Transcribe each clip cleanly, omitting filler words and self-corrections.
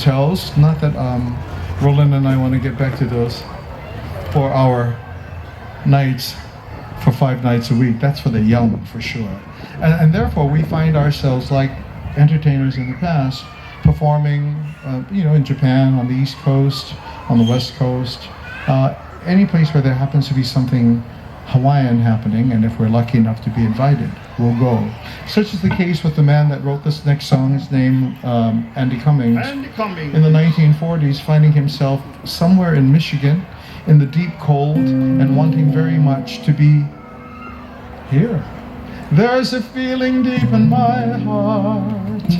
hotels. Not that Roland and I want to get back to those 4-hour nights for 5 nights a week. That's for the young, for sure. And therefore, we find ourselves like entertainers in the past, performing, in Japan, on the East Coast, on the West Coast, any place where there happens to be something Hawaiian happening, and if we're lucky enough to be invited, we'll go. Such is the case with the man that wrote this next song. His name, Andy Cummings. Andy Cummings. In the 1940s, finding himself somewhere in Michigan, in the deep cold, and wanting very much to be here. There's a feeling deep in my heart,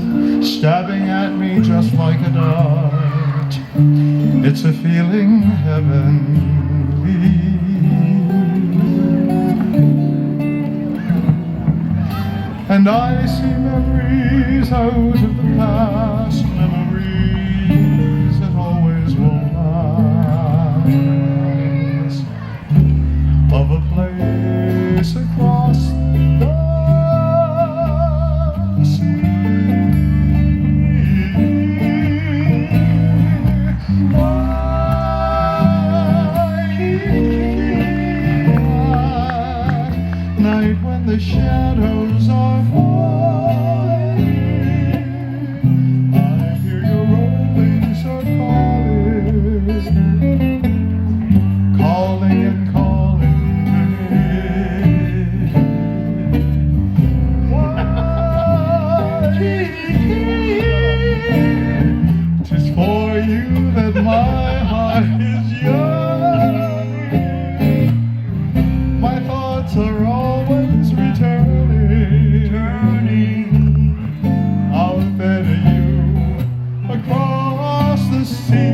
stabbing at me just like a dart. It's a feeling heavenly. And I see memories out of the past, memories that always will last, of a place across the sea. Waikiki, night when the shadows are falling, I hear your rolling surf calling and calling to me. Waikiki, 'tis for you that my heart is yearning. My thoughts are always returning out there to you across the sea.